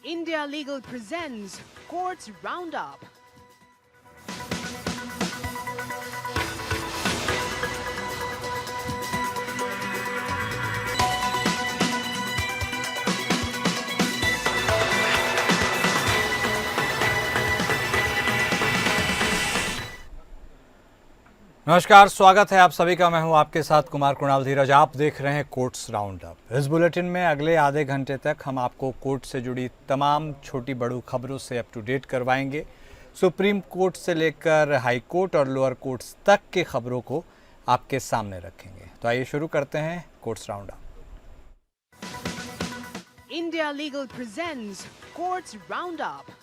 India Legal presents Courts Roundup. नमस्कार, स्वागत है आप सभी का। मैं हूं आपके साथ कुमार कुणाल धीरज। आप देख रहे हैं कोर्ट्स राउंड अप। इस बुलेटिन में अगले आधे घंटे तक हम आपको कोर्ट से जुड़ी तमाम छोटी बड़ी खबरों से अप टू डेट करवाएंगे। सुप्रीम कोर्ट से लेकर हाई कोर्ट और लोअर कोर्ट्स तक की खबरों को आपके सामने रखेंगे। तो आइए शुरू करते हैं courts round up. India Legal presents Courts Roundup.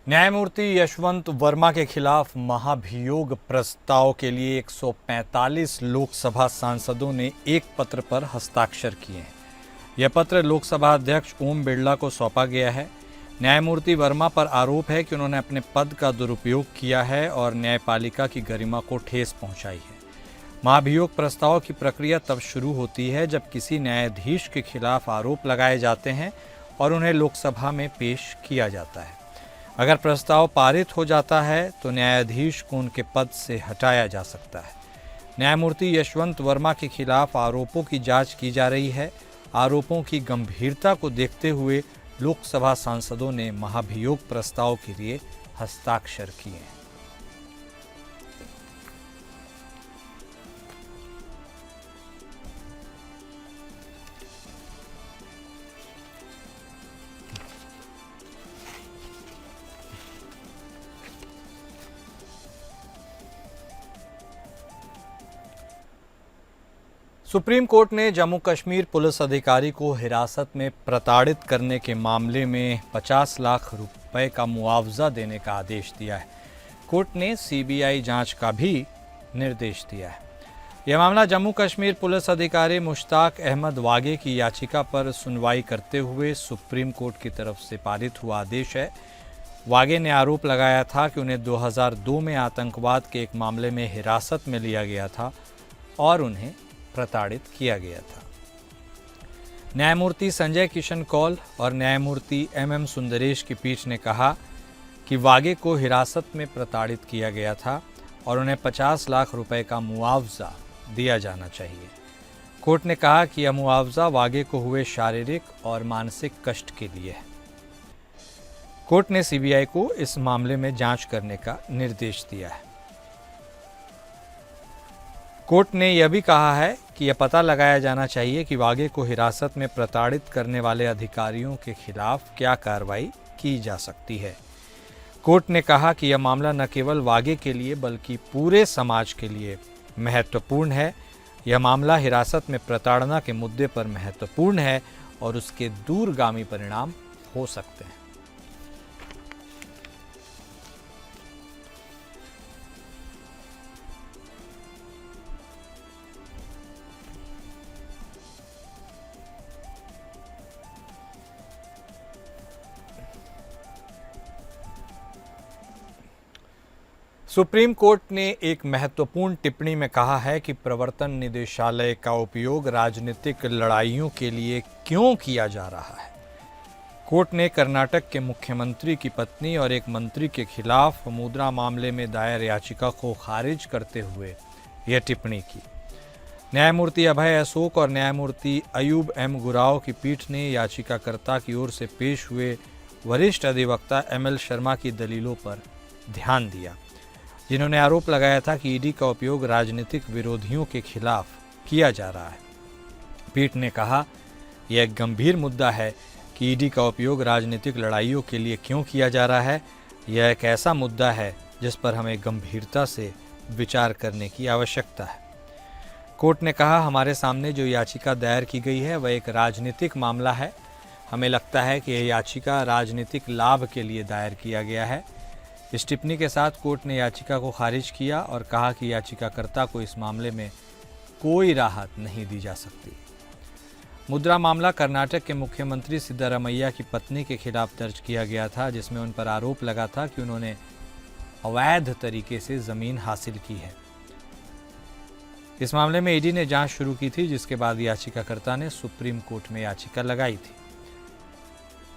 न्यायमूर्ति यशवंत वर्मा के खिलाफ महाभियोग प्रस्ताव के लिए 145 लोकसभा सांसदों ने एक पत्र पर हस्ताक्षर किए हैं। यह पत्र लोकसभा अध्यक्ष ओम बिरला को सौंपा गया है। न्यायमूर्ति वर्मा पर आरोप है कि उन्होंने अपने पद का दुरुपयोग किया है और न्यायपालिका की गरिमा को ठेस पहुंचाई है। महाभियोग प्रस्ताव की प्रक्रिया तब शुरू होती है जब किसी न्यायाधीश के खिलाफ आरोप लगाए जाते हैं और उन्हें लोकसभा में पेश किया जाता है। अगर प्रस्ताव पारित हो जाता है तो न्यायाधीश को उनके पद से हटाया जा सकता है। न्यायमूर्ति यशवंत वर्मा के खिलाफ आरोपों की जांच की जा रही है। आरोपों की गंभीरता को देखते हुए लोकसभा सांसदों ने महाभियोग प्रस्ताव के लिए हस्ताक्षर किए हैं। सुप्रीम कोर्ट ने जम्मू कश्मीर पुलिस अधिकारी को हिरासत में प्रताड़ित करने के मामले में 50 लाख रुपए का मुआवजा देने का आदेश दिया है। कोर्ट ने सीबीआई जांच का भी निर्देश दिया है। यह मामला जम्मू कश्मीर पुलिस अधिकारी मुश्ताक अहमद वागे की याचिका पर सुनवाई करते हुए सुप्रीम कोर्ट की तरफ से पारित हुआ आदेश है। वागे ने आरोप लगाया था कि उन्हें 2002 में आतंकवाद के एक मामले में हिरासत में लिया गया था और उन्हें प्रताड़ित किया गया था। न्यायमूर्ति संजय किशन कौल और न्यायमूर्ति एम सुंदरेश की पीठ ने कहा कि वागे को हिरासत में प्रताड़ित किया गया था और उन्हें 50 लाख रुपए का मुआवजा दिया जाना चाहिए। कोर्ट ने कहा कि यह मुआवजा वागे को हुए शारीरिक और मानसिक कष्ट के लिए है। कोर्ट ने सीबीआई को इस मामले में जांच करने का निर्देश दिया है। कोर्ट ने यह भी कहा है कि यह पता लगाया जाना चाहिए कि वागे को हिरासत में प्रताड़ित करने वाले अधिकारियों के खिलाफ क्या कार्रवाई की जा सकती है। कोर्ट ने कहा कि यह मामला न केवल वागे के लिए बल्कि पूरे समाज के लिए महत्वपूर्ण है। यह मामला हिरासत में प्रताड़ना के मुद्दे पर महत्वपूर्ण है और उसके दूरगामी परिणाम हो सकते हैं। सुप्रीम कोर्ट ने एक महत्वपूर्ण टिप्पणी में कहा है कि प्रवर्तन निदेशालय का उपयोग राजनीतिक लड़ाइयों के लिए क्यों किया जा रहा है। कोर्ट ने कर्नाटक के मुख्यमंत्री की पत्नी और एक मंत्री के खिलाफ मुद्रा मामले में दायर याचिका को खारिज करते हुए यह टिप्पणी की। न्यायमूर्ति अभय अशोक और न्यायमूर्ति अयूब एम गुराव की पीठ ने याचिकाकर्ता की ओर से पेश हुए वरिष्ठ अधिवक्ता एमएल शर्मा की दलीलों पर ध्यान दिया, जिन्होंने आरोप लगाया था कि ईडी का उपयोग राजनीतिक विरोधियों के खिलाफ किया जा रहा है। पीठ ने कहा, यह एक गंभीर मुद्दा है कि ईडी का उपयोग राजनीतिक लड़ाइयों के लिए क्यों किया जा रहा है। यह एक ऐसा मुद्दा है जिस पर हमें गंभीरता से विचार करने की आवश्यकता है। कोर्ट ने कहा, हमारे सामने जो याचिका दायर की गई है वह एक राजनीतिक मामला है। हमें लगता है कि यह याचिका राजनीतिक लाभ के लिए दायर किया गया है। इस टिप्पणी के साथ कोर्ट ने याचिका को खारिज किया और कहा कि याचिकाकर्ता को इस मामले में कोई राहत नहीं दी जा सकती। मुद्रा मामला कर्नाटक के मुख्यमंत्री सिद्धारमैया की पत्नी के खिलाफ दर्ज किया गया था, जिसमें उन पर आरोप लगा था कि उन्होंने अवैध तरीके से जमीन हासिल की है। इस मामले में ईडी ने जांच शुरू की थी, जिसके बाद याचिकाकर्ता ने सुप्रीम कोर्ट में याचिका लगाई थी।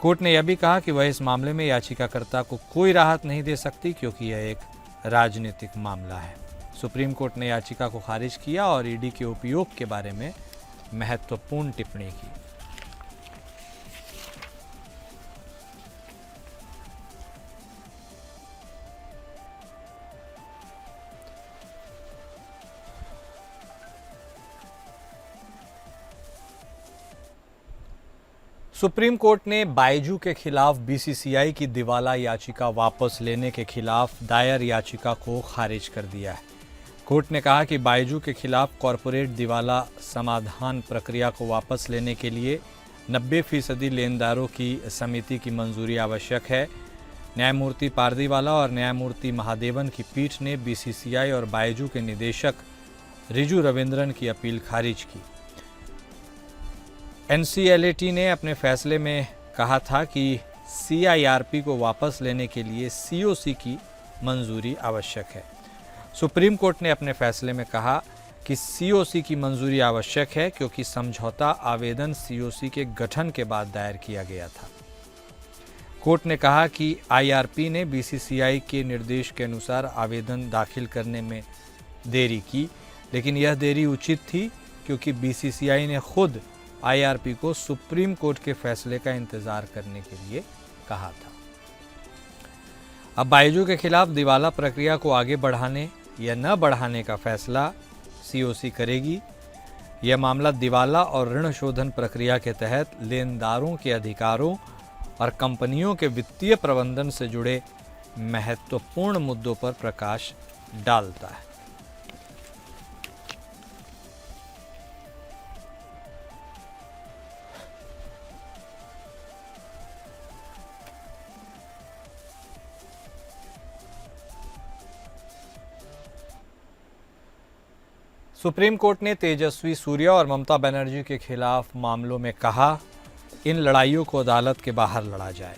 कोर्ट ने यह भी कहा कि वह इस मामले में याचिकाकर्ता को कोई राहत नहीं दे सकती, क्योंकि यह एक राजनीतिक मामला है। सुप्रीम कोर्ट ने याचिका को खारिज किया और ईडी के उपयोग के बारे में महत्वपूर्ण टिप्पणी की। सुप्रीम कोर्ट ने बायजू के खिलाफ बीसीसीआई की दिवाला याचिका वापस लेने के खिलाफ दायर याचिका को खारिज कर दिया है। कोर्ट ने कहा कि बायजू के खिलाफ कॉरपोरेट दिवाला समाधान प्रक्रिया को वापस लेने के लिए 90% लेनदारों की समिति की मंजूरी आवश्यक है। न्यायमूर्ति पारदीवाला और न्यायमूर्ति महादेवन की पीठ ने बीसीसीआई और बायजू के निदेशक रिजू रविंद्रन की अपील खारिज की। एनसीएलएटी ने अपने फैसले में कहा था कि सीआईआरपी को वापस लेने के लिए सीओसी की मंजूरी आवश्यक है। सुप्रीम कोर्ट ने अपने फैसले में कहा कि सीओसी की मंजूरी आवश्यक है, क्योंकि समझौता आवेदन सीओसी के गठन के बाद दायर किया गया था। कोर्ट ने कहा कि आईआरपी ने बीसीसीआई के निर्देश के अनुसार आवेदन दाखिल करने में देरी की, लेकिन यह देरी उचित थी, क्योंकि बीसीसीआई ने खुद आईआरपी को सुप्रीम कोर्ट के फैसले का इंतजार करने के लिए कहा था। अब बायजू के खिलाफ दिवाला प्रक्रिया को आगे बढ़ाने या न बढ़ाने का फैसला सीओसी करेगी। यह मामला दिवाला और ऋण शोधन प्रक्रिया के तहत लेनदारों के अधिकारों और कंपनियों के वित्तीय प्रबंधन से जुड़े महत्वपूर्ण मुद्दों पर प्रकाश डालता है। सुप्रीम कोर्ट ने तेजस्वी सूर्या और ममता बनर्जी के खिलाफ मामलों में कहा, इन लड़ाइयों को अदालत के बाहर लड़ा जाए।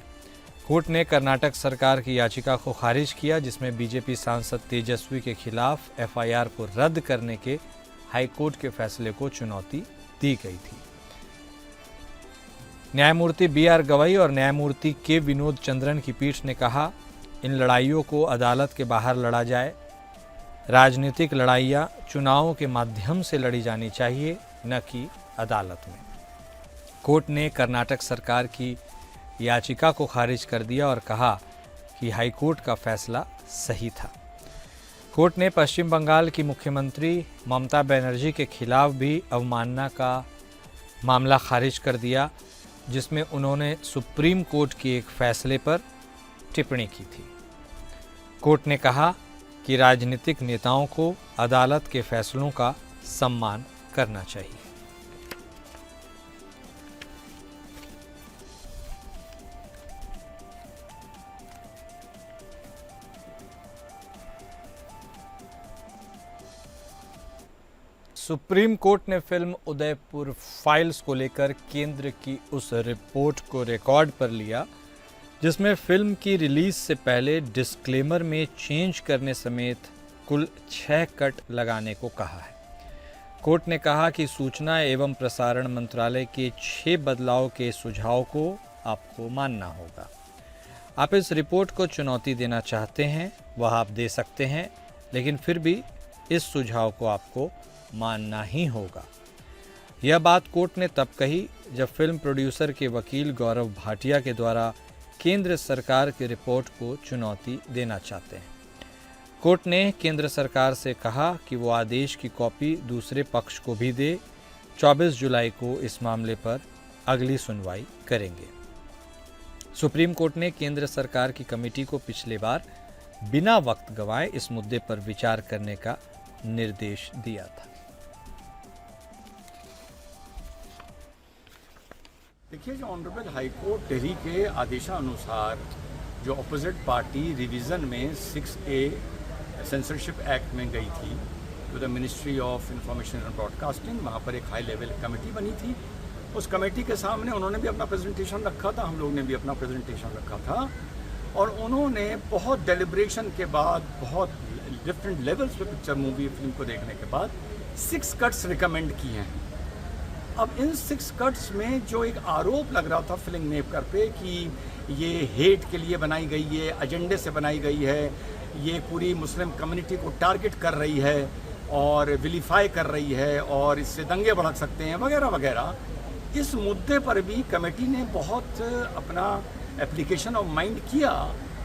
कोर्ट ने कर्नाटक सरकार की याचिका को खारिज किया, जिसमें बीजेपी सांसद तेजस्वी के खिलाफ एफआईआर को रद्द करने के हाईकोर्ट के फैसले को चुनौती दी गई थी। न्यायमूर्ति बीआर गवई और न्यायमूर्ति के विनोद चंद्रन की पीठ ने कहा, इन लड़ाइयों को अदालत के बाहर लड़ा जाए। राजनीतिक लड़ाइयाँ चुनावों के माध्यम से लड़ी जानी चाहिए, न कि अदालत में। कोर्ट ने कर्नाटक सरकार की याचिका को खारिज कर दिया और कहा कि हाईकोर्ट का फैसला सही था। कोर्ट ने पश्चिम बंगाल की मुख्यमंत्री ममता बनर्जी के खिलाफ भी अवमानना का मामला खारिज कर दिया, जिसमें उन्होंने सुप्रीम कोर्ट के एक फैसले पर टिप्पणी की थी। कोर्ट ने कहा कि राजनीतिक नेताओं को अदालत के फैसलों का सम्मान करना चाहिए। सुप्रीम कोर्ट ने फिल्म उदयपुर फाइल्स को लेकर केंद्र की उस रिपोर्ट को रिकॉर्ड पर लिया, जिसमें फिल्म की रिलीज से पहले डिस्क्लेमर में चेंज करने समेत कुल 6 कट लगाने को कहा है। कोर्ट ने कहा कि सूचना एवं प्रसारण मंत्रालय के 6 बदलाव के सुझाव को आपको मानना होगा। आप इस रिपोर्ट को चुनौती देना चाहते हैं, वह आप दे सकते हैं, लेकिन फिर भी इस सुझाव को आपको मानना ही होगा। यह बात कोर्ट ने तब कही जब फिल्म प्रोड्यूसर के वकील गौरव भाटिया के द्वारा केंद्र सरकार की रिपोर्ट को चुनौती देना चाहते हैं। कोर्ट ने केंद्र सरकार से कहा कि वो आदेश की कॉपी दूसरे पक्ष को भी दे। 24 जुलाई को इस मामले पर अगली सुनवाई करेंगे। सुप्रीम कोर्ट ने केंद्र सरकार की कमेटी को पिछले बार बिना वक्त गंवाए इस मुद्दे पर विचार करने का निर्देश दिया था। देखिए, जो ऑनरेबल हाई कोर्ट दिल्ली के आदेशानुसार जो अपोजिट पार्टी रिवीजन में 6A सेंसरशिप एक्ट में गई थी to the ministry of information and broadcasting, वहाँ पर एक हाई लेवल कमेटी बनी थी उस कमेटी के सामने उन्होंने भी अपना प्रेजेंटेशन रखा था, हम लोग ने भी अपना प्रेजेंटेशन रखा था, और उन्होंने बहुत डेलिब्रेशन के बाद, बहुत डिफरेंट लेवल्स पे पिक्चर मूवी फिल्म को देखने के बाद 6 कट्स रिकमेंड किए हैं। अब इन 6 कट्स में जो एक आरोप लग रहा था फिल्म मेकर पे कि ये हेट के लिए बनाई गई है, एजेंडे से बनाई गई है, ये पूरी मुस्लिम कम्युनिटी को टारगेट कर रही है और विलीफाई कर रही है और इससे दंगे भड़क सकते हैं वगैरह वगैरह, इस मुद्दे पर भी कमेटी ने बहुत अपना एप्लीकेशन ऑफ माइंड किया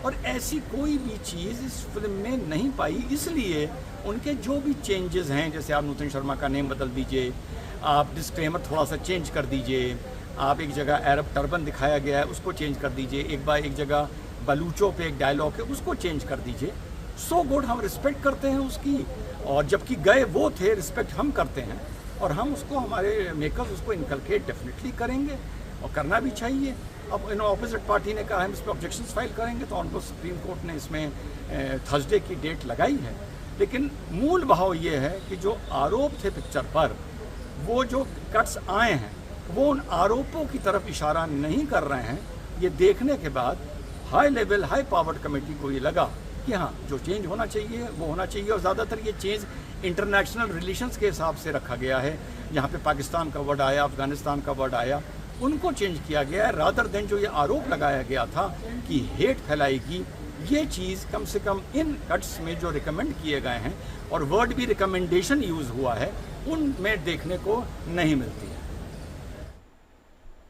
और ऐसी कोई भी चीज़ इस फिल्म में नहीं पाई। इसलिए उनके जो भी चेंजेस हैं, जैसे आप नूतन शर्मा का नेम बदल दीजिए, आप डिस्क्लेमर थोड़ा सा चेंज कर दीजिए, आप एक जगह अरब टर्बन दिखाया गया है उसको चेंज कर दीजिए, एक जगह बलूचों पे एक डायलॉग है उसको चेंज कर दीजिए, सो गुड, हम रिस्पेक्ट करते हैं उसकी, और जबकि गए वो थे, रिस्पेक्ट हम करते हैं और हम उसको, हमारे मेकर्स उसको इनकलकेट डेफिनेटली करेंगे और करना भी चाहिए। अब इन ऑपोजिट पार्टी ने कहा हम इस पर ऑब्जेक्शंस फाइल करेंगे, तो ऑनरेबल सुप्रीम कोर्ट ने इसमें थर्सडे की डेट लगाई है। लेकिन मूल भाव ये है कि जो आरोप थे पिक्चर पर, वो जो कट्स आए हैं वो उन आरोपों की तरफ इशारा नहीं कर रहे हैं। ये देखने के बाद high level, high powered committee को ये लगा कि हाँ, जो चेंज होना चाहिए वो होना चाहिए, और ज़्यादातर ये चेंज इंटरनेशनल रिलेशंस के हिसाब से रखा गया है। यहाँ पे पाकिस्तान का वर्ड आया, अफगानिस्तान का वर्ड आया, उनको चेंज किया गया है, रादर देन जो ये आरोप लगाया गया था कि हेट फैलाएगी, ये चीज़ कम से कम इन कट्स में जो रिकमेंड किए गए हैं, और वर्ड भी रिकमेंडेशन यूज़ हुआ है, उनमें देखने को नहीं मिलती है।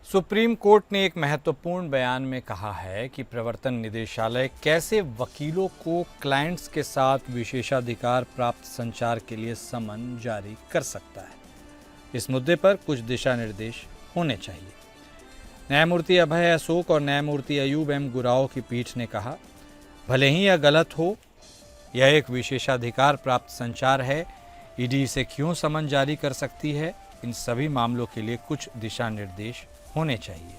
सुप्रीम कोर्ट ने एक महत्वपूर्ण बयान में कहा है कि प्रवर्तन निदेशालय कैसे वकीलों को क्लाइंट्स के साथ विशेषाधिकार प्राप्त संचार के लिए समन जारी कर सकता है। इस मुद्दे पर कुछ दिशा निर्देश होने चाहिए। न्यायमूर्ति अभय अशोक और न्यायमूर्ति अयूब एम गुराओ की पीठ ने कहा, भले ही यह गलत हो, यह एक विशेषाधिकार प्राप्त संचार है, ईडी इसे क्यों समन जारी कर सकती है, इन सभी मामलों के लिए कुछ दिशा निर्देश होने चाहिए।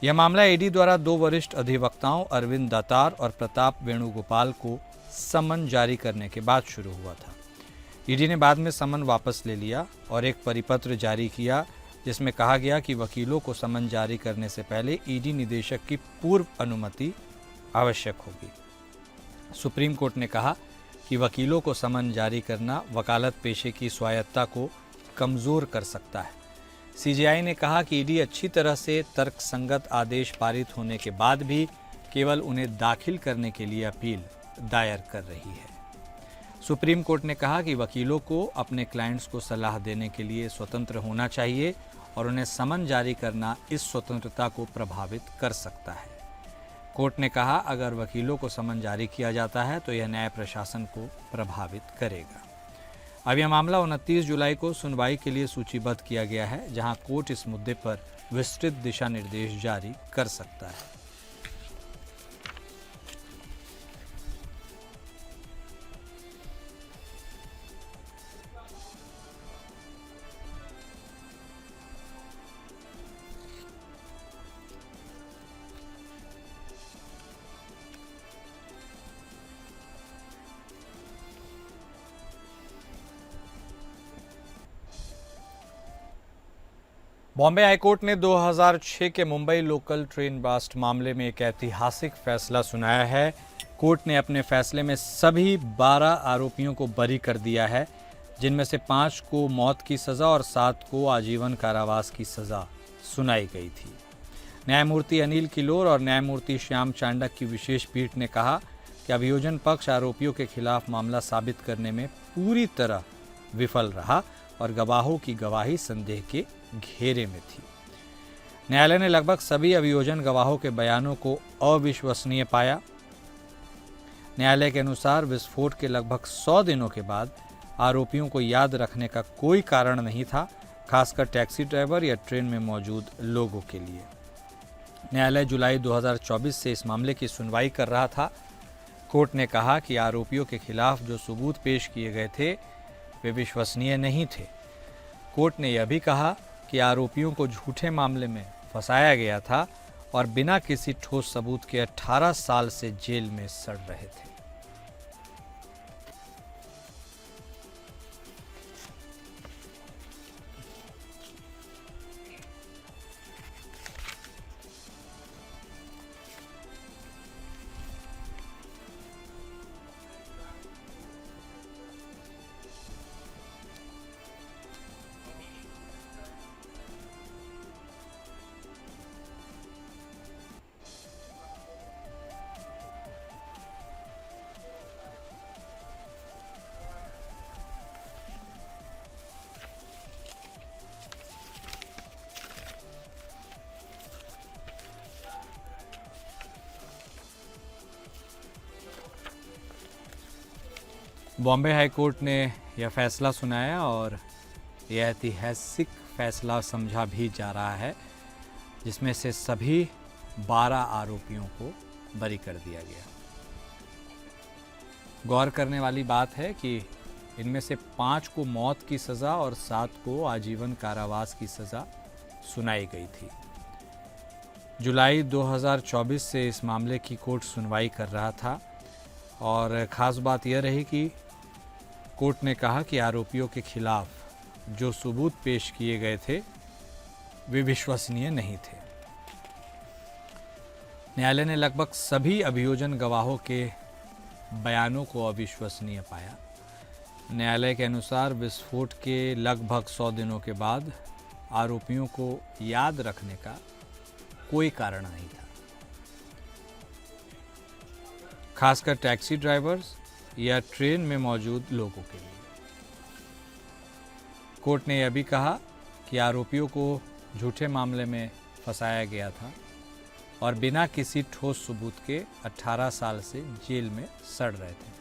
यह मामला ईडी द्वारा 2 वरिष्ठ अधिवक्ताओं अरविंद दातार और प्रताप वेणुगोपाल को समन जारी करने के बाद शुरू हुआ था। ईडी ने बाद में समन वापस ले लिया और एक परिपत्र जारी किया जिसमें कहा गया कि वकीलों को समन जारी करने से पहले ईडी निदेशक की पूर्व अनुमति आवश्यक होगी। सुप्रीम कोर्ट ने कहा कि वकीलों को समन जारी करना वकालत पेशे की स्वायत्तता को कमज़ोर कर सकता है। सीजेआई ने कहा कि ईडी अच्छी तरह से तर्कसंगत आदेश पारित होने के बाद भी केवल उन्हें दाखिल करने के लिए अपील दायर कर रही है। सुप्रीम कोर्ट ने कहा कि वकीलों को अपने क्लाइंट्स को सलाह देने के लिए स्वतंत्र होना चाहिए और उन्हें समन जारी करना इस स्वतंत्रता को प्रभावित कर सकता है। कोर्ट ने कहा, अगर वकीलों को समन जारी किया जाता है तो यह न्याय प्रशासन को प्रभावित करेगा। अब यह मामला 29 जुलाई को सुनवाई के लिए सूचीबद्ध किया गया है, जहां कोर्ट इस मुद्दे पर विस्तृत दिशा निर्देश जारी कर सकता है। बॉम्बे हाईकोर्ट ने 2006 के मुंबई लोकल ट्रेन ब्लास्ट मामले में एक ऐतिहासिक फैसला सुनाया है। कोर्ट ने अपने फैसले में सभी 12 आरोपियों को बरी कर दिया है, जिनमें से 5 को मौत की सज़ा और 7 को आजीवन कारावास की सज़ा सुनाई गई थी। न्यायमूर्ति अनिल किलोर और न्यायमूर्ति श्याम चांडक की विशेष पीठ ने कहा कि अभियोजन पक्ष आरोपियों के खिलाफ मामला साबित करने में पूरी तरह विफल रहा और गवाहों की गवाही संदेह के घेरे में थी। न्यायालय ने लगभग सभी अभियोजन गवाहों के बयानों को अविश्वसनीय पाया। न्यायालय के अनुसार विस्फोट के लगभग 100 दिनों के बाद आरोपियों को याद रखने का कोई कारण नहीं था, खासकर टैक्सी ड्राइवर या ट्रेन में मौजूद लोगों के लिए। न्यायालय जुलाई 2024 से इस मामले की सुनवाई कर रहा था। कोर्ट ने कहा कि आरोपियों के खिलाफ जो सबूत पेश किए गए थे वे विश्वसनीय नहीं थे। कोर्ट ने यह भी कहा कि आरोपियों को झूठे मामले में फंसाया गया था और बिना किसी ठोस सबूत के 18 साल से जेल में सड़ रहे थे। बॉम्बे हाई कोर्ट ने यह फैसला सुनाया और यह ऐतिहासिक फैसला समझा भी जा रहा है, जिसमें से सभी 12 आरोपियों को बरी कर दिया गया। गौर करने वाली बात है कि इनमें से 5 को मौत की सज़ा और 7 को आजीवन कारावास की सज़ा सुनाई गई थी। जुलाई 2024 से इस मामले की कोर्ट सुनवाई कर रहा था और ख़ास बात यह रही कि कोर्ट ने कहा कि आरोपियों के खिलाफ जो सबूत पेश किए गए थे वे विश्वसनीय नहीं थे। न्यायालय ने लगभग सभी अभियोजन गवाहों के बयानों को अविश्वसनीय पाया। न्यायालय के अनुसार विस्फोट के लगभग 100 दिनों के बाद आरोपियों को याद रखने का कोई कारण नहीं था, खासकर टैक्सी ड्राइवर्स या ट्रेन में मौजूद लोगों के लिए। कोर्ट ने यह भी कहा कि आरोपियों को झूठे मामले में फंसाया गया था और बिना किसी ठोस सबूत के 18 साल से जेल में सड़ रहे थे।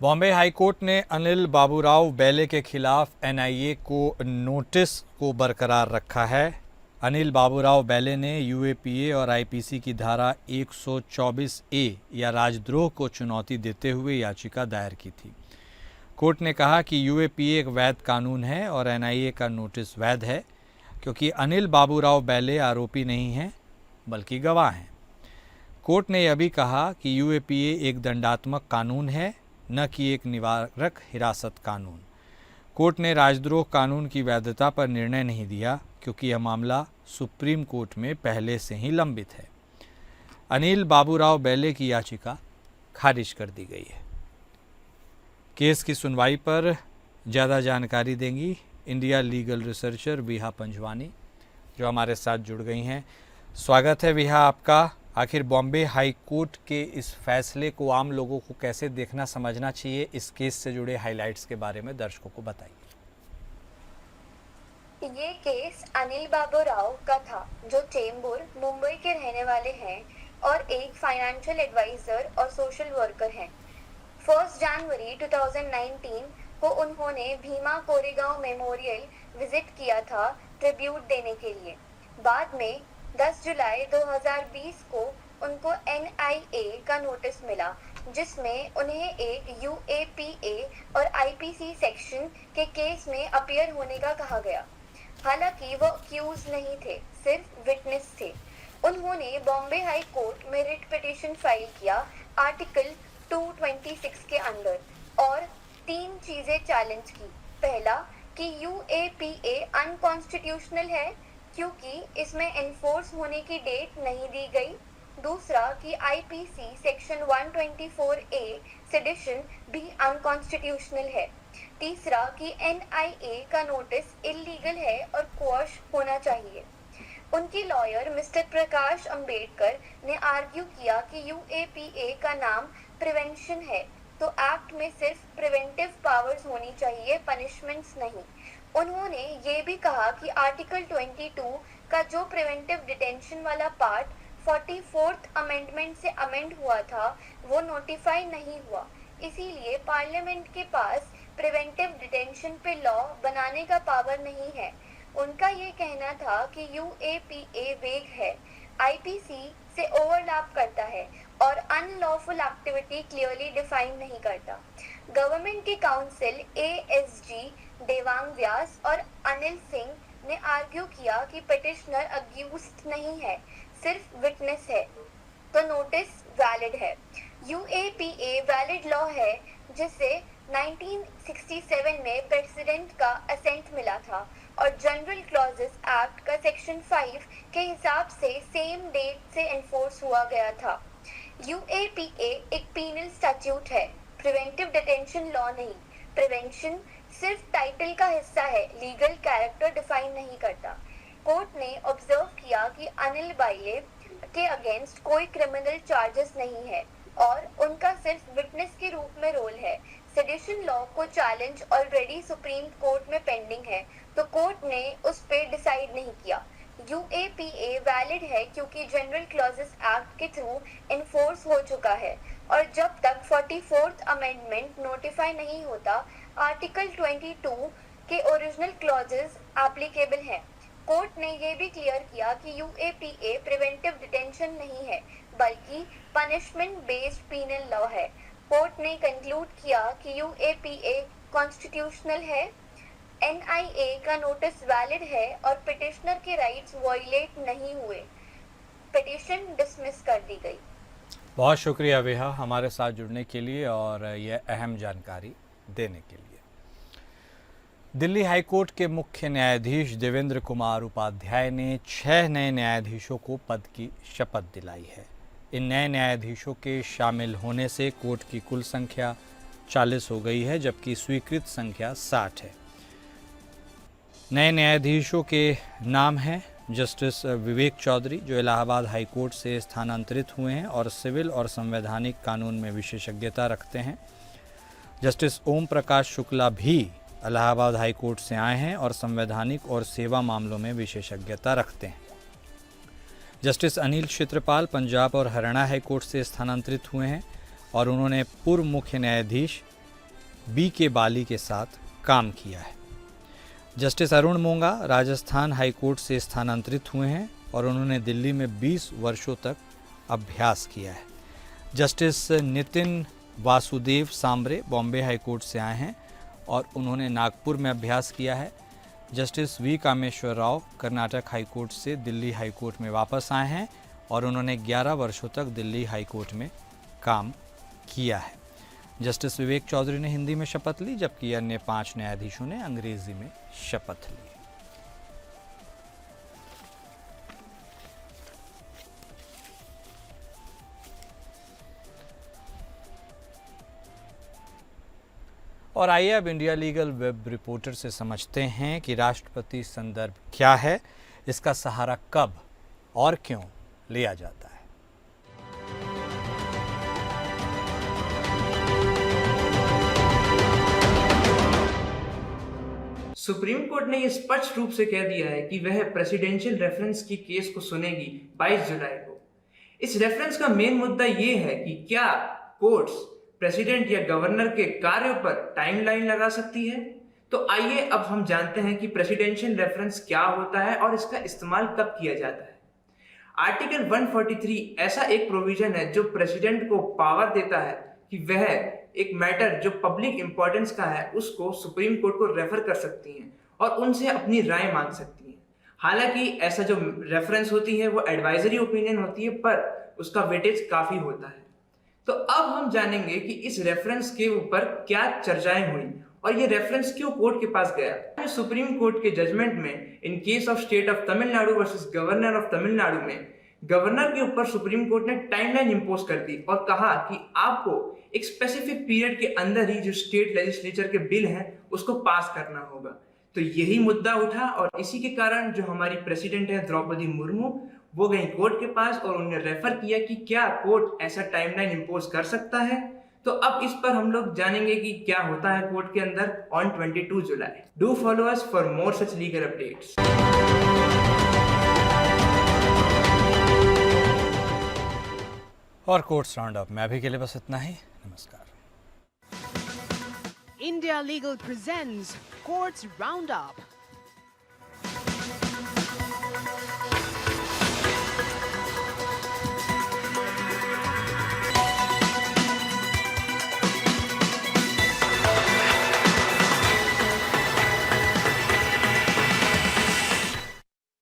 बॉम्बे हाई कोर्ट ने अनिल बाबूराव बैले के खिलाफ एनआईए को नोटिस को बरकरार रखा है। अनिल बाबूराव बैले ने यूएपीए और आईपीसी की धारा 124A या राजद्रोह को चुनौती देते हुए याचिका दायर की थी। कोर्ट ने कहा कि यूएपीए एक वैध कानून है और एनआईए का नोटिस वैध है, क्योंकि अनिल बाबूराव बैले आरोपी नहीं हैं बल्कि गवाह हैं। कोर्ट ने यह भी कहा कि यूएपीए एक दंडात्मक कानून है, न कि एक निवारक हिरासत कानून। कोर्ट ने राजद्रोह कानून की वैधता पर निर्णय नहीं दिया, क्योंकि यह मामला सुप्रीम कोर्ट में पहले से ही लंबित है। अनिल बाबूराव बैले की याचिका खारिज कर दी गई है। केस की सुनवाई पर ज़्यादा जानकारी देंगी इंडिया लीगल रिसर्चर विहा पंजवानी, जो हमारे साथ जुड़ गई हैं। स्वागत है विहा आपका। आखिर बॉम्बे हाई कोर्ट के इस फैसले को आम लोगों को कैसे देखना समझना चाहिए, इस केस से जुड़े हाइलाइट्स के बारे में दर्शकों को बताइए। ये केस अनिल बाबूराव का था, जो चेंबूर मुंबई के रहने वाले हैं और एक फाइनेंशियल एडवाइजर और सोशल वर्कर हैं। 1 जनवरी 2019 को उन्होंने भीमा कोरेगांव मेमोरियल विजिट किया था ट्रिब्यूट देने के लिए। बाद में 10 जुलाई 2020 को उनको एनआईए का नोटिस मिला, जिसमें उन्हें एक यूएपीए और आईपीसी सेक्शन के केस में अपीयर होने का कहा गया। हालांकि वो अक्यूज नहीं थे, सिर्फ विटनेस थे। उन्होंने बॉम्बे हाई कोर्ट में रिट पिटीशन फाइल किया आर्टिकल 226 के अंडर और 3 चीजें चैलेंज की। पहला कि यूएपीए अनकॉन्स्टिट्यूशनल है, क्योंकि इसमें एनफोर्स होने की डेट नहीं दी गई। दूसरा कि आईपीसी सेक्शन 124A सेडिशन भी अनकॉन्स्टिट्यूशनल है। तीसरा कि एनआईए का नोटिस इल्लीगल है और क्वॉश होना चाहिए। उनकी लॉयर मिस्टर प्रकाश अंबेडकर ने आर्ग्यू किया कि यूएपीए का नाम प्रिवेंशन है, तो एक्ट में सिर्फ प्रिवेंटिव पावर्स होनी चाहिए, पनिशमेंट्स नहीं। उन्होंने ये भी कहा कि आर्टिकल 22 का जो प्रिवेंटिव डिटेंशन वाला पार्ट 44th अमेंडमेंट से अमेंड हुआ था, वो नोटिफाई नहीं हुआ। इसीलिए पार्लियामेंट के पास प्रिवेंटिव डिटेंशन पे लॉ बनाने का पावर नहीं है। उनका ये कहना था कि यूएपीए वेग है, आईपीसी से ओवरलैप करता है और अनलॉफुल एक्टिविटी क्लियरली डिफाइन नहीं करता। गवर्नमेंट के काउंसिल एएसजी देवांग व्यास और अनिल सिंह ने आर्ग्यू किया कि पिटिशनर अक्यूज्ड नहीं है, सिर्फ विटनेस है, तो नोटिस वैलिड है। यूएपीए वैलिड लॉ है, जिसे 1967 में प्रेसिडेंट का असेंट मिला था और जनरल क्लॉजेस एक्ट का सेक्शन 5 के हिसाब से सेम डेट से एनफोर्स हुआ गया था। यूएपीए एक पीनल स्टैट्यूट है, प्रिवेंटिव डिटेंशन लॉ नहीं। प्रिवेंशन सिर्फ टाइटल का हिस्सा है, लीगल कैरेक्टर डिफाइन नहीं करता। कोर्ट ने ऑब्जर्व किया कि अनिल बाइले के अगेंस्ट कोई क्रिमिनल चार्जेस नहीं है, और उनका सिर्फ विटनेस के रूप में रोल है। सेडिशन लॉ को चैलेंज ऑलरेडी सुप्रीम कोर्ट में पेंडिंग है, तो कोर्ट ने उस पे डिसाइड नहीं किया। UAPA वैलिड है क्योंकि जनरल क्लॉजेस एक्ट के थ्रू इन्फोर्स हो चुका है और जब तक 44th अमेंडमेंट नोटिफाई नहीं होता, आर्टिकल 22 के ओरिजिनल क्लॉजेस एप्लीकेबल हैं। कोर्ट ने ये भी क्लियर किया कि UAPA प्रिवेंटिव डिटेंशन नहीं है, बल्कि पनिशमेंट बेस्ड पीनल लॉ है। कोर्ट ने कंक्लूड किया कि UAPA कॉन्स्टिट्यूशनल है, NIA का नोटिस वैलिड है और पिटिशनर के राइट्स वायलेट नहीं हुए। पिटिशन डिसमिस कर दी गई। बहुत शुक्रिया विहा हमारे साथ जुड़ने के लिए और यह अहम जानकारी देने के लिए। दिल्ली हाईकोर्ट के मुख्य न्यायाधीश देवेंद्र कुमार उपाध्याय ने 6 नए न्यायाधीशों को पद की शपथ दिलाई है। इन नए न्यायाधीशों के शामिल होने से कोर्ट की कुल संख्या 40 हो गई है, जबकि स्वीकृत संख्या 60 है। नए न्यायाधीशों के नाम हैं जस्टिस विवेक चौधरी, जो इलाहाबाद हाई कोर्ट से स्थानांतरित हुए हैं और सिविल और संवैधानिक कानून में विशेषज्ञता रखते हैं। जस्टिस ओम प्रकाश शुक्ला भी इलाहाबाद हाई कोर्ट से आए हैं और संवैधानिक और सेवा मामलों में विशेषज्ञता रखते हैं। जस्टिस अनिल क्षेत्रपाल पंजाब और हरियाणा हाई कोर्ट से स्थानांतरित हुए हैं और उन्होंने पूर्व मुख्य न्यायाधीश BK बाली के साथ काम किया है। जस्टिस अरुण मोंगा राजस्थान हाई कोर्ट से स्थानांतरित हुए हैं और उन्होंने दिल्ली में 20 वर्षों तक अभ्यास किया है। Justice Nitin Vasudev Sambare Bombay high court से आए हैं और उन्होंने नागपुर में अभ्यास किया है। Justice V Kameshwar Rao Karnataka high court से दिल्ली हाई कोर्ट में वापस आए हैं और उन्होंने 11 वर्षों तक दिल्ली हाई कोर्ट में काम किया है। जस्टिस विवेक चौधरी ने हिंदी में शपथ ली, जबकि अन्य 5 न्यायाधीशों ने अंग्रेजी में शपथ ली। और आइए अब इंडिया लीगल वेब रिपोर्टर से समझते हैं कि राष्ट्रपति संदर्भ क्या है, इसका सहारा कब और क्यों लिया जाता है। सुप्रीम कोर्ट ने यह स्पष्ट रूप से कह दिया है कि वह प्रेसिडेंशियल रेफरेंस की केस को सुनेगी 22 जुलाई को। इस रेफरेंस का मेन मुद्दा यह है कि क्या कोर्ट्स प्रेसिडेंट या गवर्नर के कार्यों पर टाइमलाइन लगा सकती है। तो आइए अब हम जानते हैं कि प्रेसिडेंशियल रेफरेंस क्या होता है और इसका इस्तेमाल कब किया जाता है। आर्टिकल 143 ऐसा एक प्रोविजन है जो प्रेसिडेंट को पावर देता है कि वह एक मैटर जो पब्लिक इंपॉर्टेंस का है उसको सुप्रीम कोर्ट को रेफर कर सकती हैं और उनसे अपनी राय मांग सकती हैं। हालांकि ऐसा जो रेफरेंस होती है वो एडवाइजरी ओपिनियन होती है, पर उसका वेटेज काफी होता है। तो अब हम जानेंगे कि इस रेफरेंस के ऊपर क्या चर्चाएं हुई और ये रेफरेंस क्यों कोर्ट के पास गया। सुप्रीम कोर्ट के जजमेंट में in case of state of Tamil Nadu versus governor of Tamil Nadu में गवर्नर के ऊपर सुप्रीम कोर्ट ने टाइमलाइन इंपोज कर दी और कहा कि आपको एक स्पेसिफिक पीरियड के अंदर ही जो स्टेट लेजिस्लेचर के बिल हैं उसको पास करना होगा। तो यही मुद्दा उठा और इसी के कारण जो हमारी प्रेसिडेंट है द्रौपदी मुर्मू, वो गई कोर्ट के पास और उन्होंने रेफर किया कि क्या कोर्ट ऐसा टाइमलाइन इंपोज कर सकता है। तो अब इस पर हम लोग जानेंगे कि क्या होता है कोर्ट के अंदर on 22 July. Do follow us for more such legal updates. और कोर्ट्स राउंड अप में अभी के लिए बस इतना ही। नमस्कार। India Legal presents Courts Roundup.